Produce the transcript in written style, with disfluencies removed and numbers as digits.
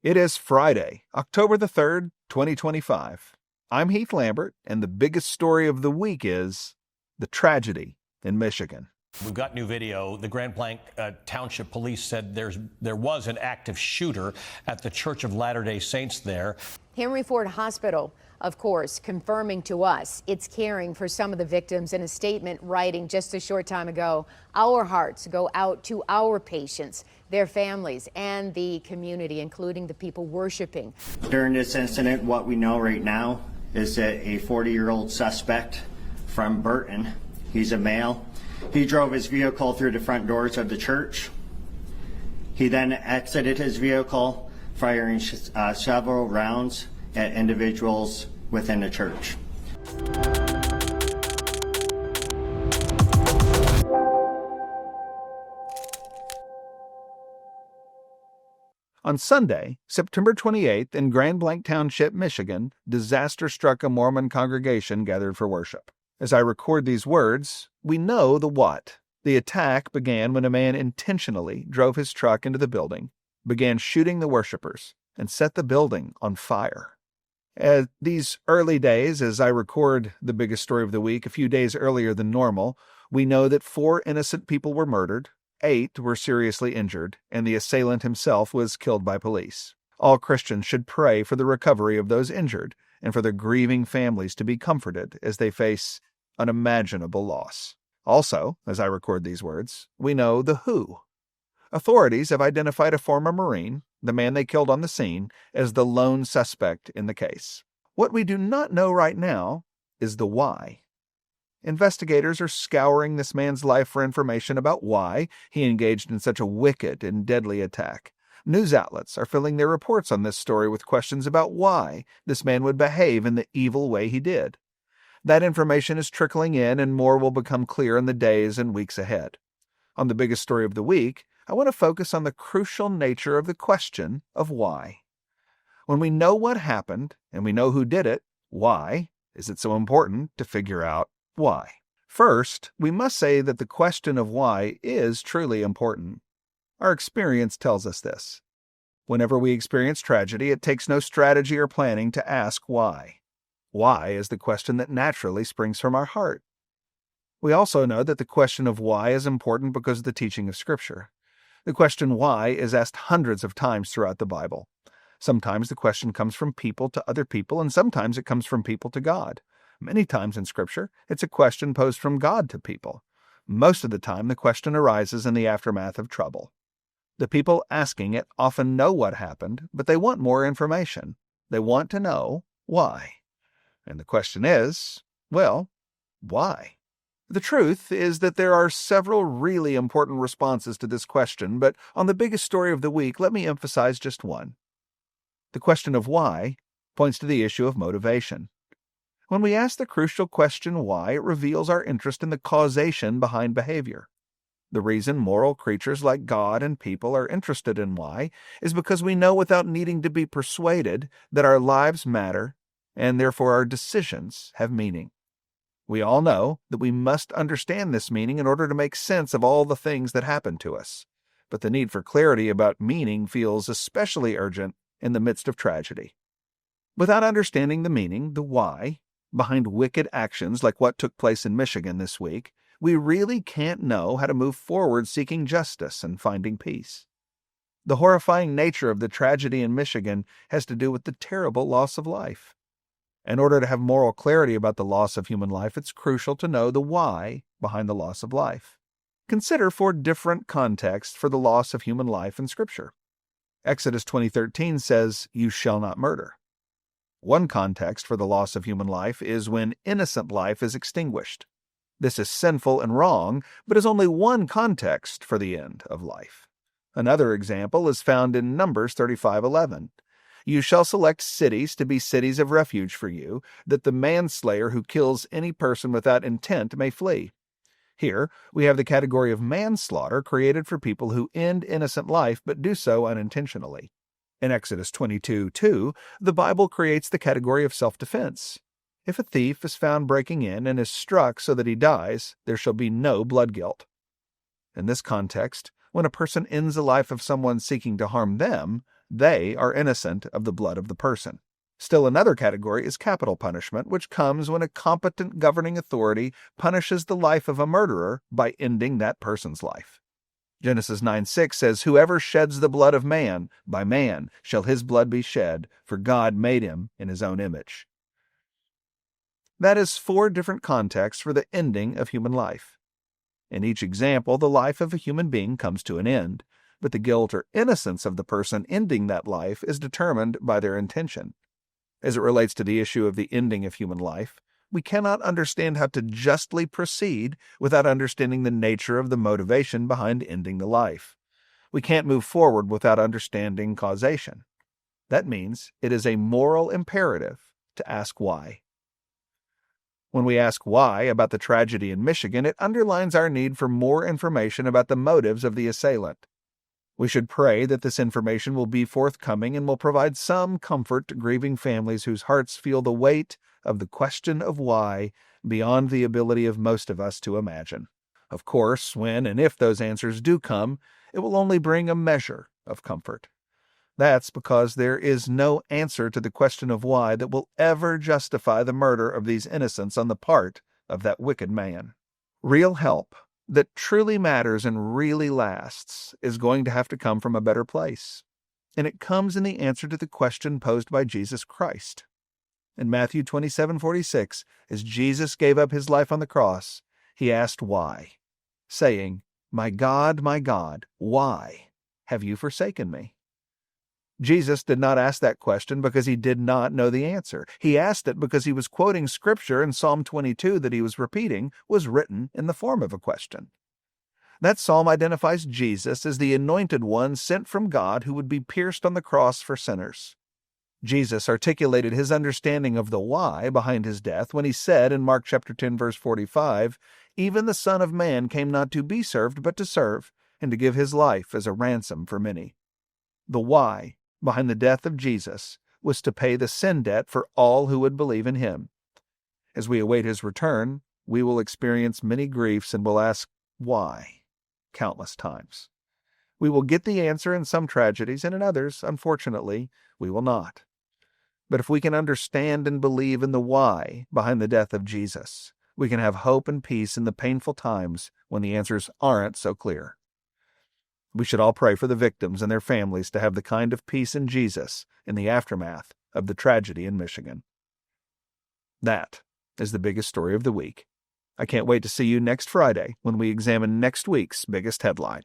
It is Friday, October the 3rd, 2025. I'm Heath Lambert, and the biggest story of the week is the tragedy in Michigan. We've got new video. The Grand Blanc Township police said there was an active shooter at the Church of Latter-day Saints there. Henry Ford Hospital, of course, confirming to us it's caring for some of the victims. In a statement writing just a short time ago, our hearts go out to our patients, their families, and the community, including the people worshiping. During this incident, what we know right now is that a 40-year-old suspect from Burton, he's a male, he drove his vehicle through the front doors of the church. He then exited his vehicle, firing several rounds at individuals within the church. On Sunday, September 28th, in Grand Blanc Township, Michigan, disaster struck a Mormon congregation gathered for worship. As I record these words, we know the what. The attack began when a man intentionally drove his truck into the building, began shooting the worshipers, and set the building on fire. At these early days, as I record the biggest story of the week, a few days earlier than normal, we know that 4 innocent people were murdered, 8 were seriously injured, and the assailant himself was killed by police. All Christians should pray for the recovery of those injured and for the grieving families to be comforted as they face unimaginable loss. Also, as I record these words, we know the who. Authorities have identified a former Marine, the man they killed on the scene, as the lone suspect in the case. What we do not know right now is the why. Investigators are scouring this man's life for information about why he engaged in such a wicked and deadly attack. News outlets are filling their reports on this story with questions about why this man would behave in the evil way he did. That information is trickling in, and more will become clear in the days and weeks ahead. On the biggest story of the week, I want to focus on the crucial nature of the question of why. When we know what happened and we know who did it, why is it so important to figure out why? First, we must say that the question of why is truly important. Our experience tells us this. Whenever we experience tragedy, it takes no strategy or planning to ask why. Why is the question that naturally springs from our heart. We also know that the question of why is important because of the teaching of Scripture. The question why is asked hundreds of times throughout the Bible. Sometimes the question comes from people to other people, and sometimes it comes from people to God. Many times in Scripture, it's a question posed from God to people. Most of the time, the question arises in the aftermath of trouble. The people asking it often know what happened, but they want more information. They want to know why. And the question is, well, why? The truth is that there are several really important responses to this question, but on the biggest story of the week, let me emphasize just one. The question of why points to the issue of motivation. When we ask the crucial question why, it reveals our interest in the causation behind behavior. The reason moral creatures like God and people are interested in why is because we know without needing to be persuaded that our lives matter and therefore our decisions have meaning. We all know that we must understand this meaning in order to make sense of all the things that happen to us. But the need for clarity about meaning feels especially urgent in the midst of tragedy. Without understanding the meaning, the why, behind wicked actions like what took place in Michigan this week, we really can't know how to move forward seeking justice and finding peace. The horrifying nature of the tragedy in Michigan has to do with the terrible loss of life. In order to have moral clarity about the loss of human life, it's crucial to know the why behind the loss of life. Consider 4 different contexts for the loss of human life in Scripture. Exodus 20:13 says, "You shall not murder." One context for the loss of human life is when innocent life is extinguished. This is sinful and wrong, but is only one context for the end of life. Another example is found in Numbers 35:11. You shall select cities to be cities of refuge for you, that the manslayer who kills any person without intent may flee. Here, we have the category of manslaughter created for people who end innocent life but do so unintentionally. In Exodus 22:2, the Bible creates the category of self-defense. If a thief is found breaking in and is struck so that he dies, there shall be no blood guilt. In this context, when a person ends the life of someone seeking to harm them, They are innocent of the blood of the person. Still another category is capital punishment, which comes when a competent governing authority punishes the life of a murderer by ending that person's life. Genesis 9:6 says, "Whoever sheds the blood of man, by man shall his blood be shed, for God made him in his own image." That is 4 different contexts for the ending of human life. In each example, the life of a human being comes to an end, but the guilt or innocence of the person ending that life is determined by their intention. As it relates to the issue of the ending of human life, we cannot understand how to justly proceed without understanding the nature of the motivation behind ending the life. We can't move forward without understanding causation. That means it is a moral imperative to ask why. When we ask why about the tragedy in Michigan, it underlines our need for more information about the motives of the assailant. We should pray that this information will be forthcoming and will provide some comfort to grieving families whose hearts feel the weight of the question of why beyond the ability of most of us to imagine. Of course, when and if those answers do come, it will only bring a measure of comfort. That's because there is no answer to the question of why that will ever justify the murder of these innocents on the part of that wicked man. Real help that truly matters and really lasts is going to have to come from a better place. And it comes in the answer to the question posed by Jesus Christ. In Matthew 27:46, as Jesus gave up his life on the cross, he asked why, saying, my God, why have you forsaken me?" Jesus did not ask that question because he did not know the answer. He asked it because he was quoting scripture, and Psalm 22 that he was repeating was written in the form of a question. That psalm identifies Jesus as the anointed one sent from God who would be pierced on the cross for sinners. Jesus articulated his understanding of the why behind his death when he said in Mark chapter 10, verse 45, "Even the Son of Man came not to be served, but to serve, and to give his life as a ransom for many." The why behind the death of Jesus was to pay the sin debt for all who would believe in him. As we await his return, we will experience many griefs and will ask why countless times. We will get the answer in some tragedies, and in others, unfortunately, we will not. But if we can understand and believe in the why behind the death of Jesus, we can have hope and peace in the painful times when the answers aren't so clear. We should all pray for the victims and their families to have the kind of peace in Jesus in the aftermath of the tragedy in Michigan. That is the biggest story of the week. I can't wait to see you next Friday when we examine next week's biggest headline.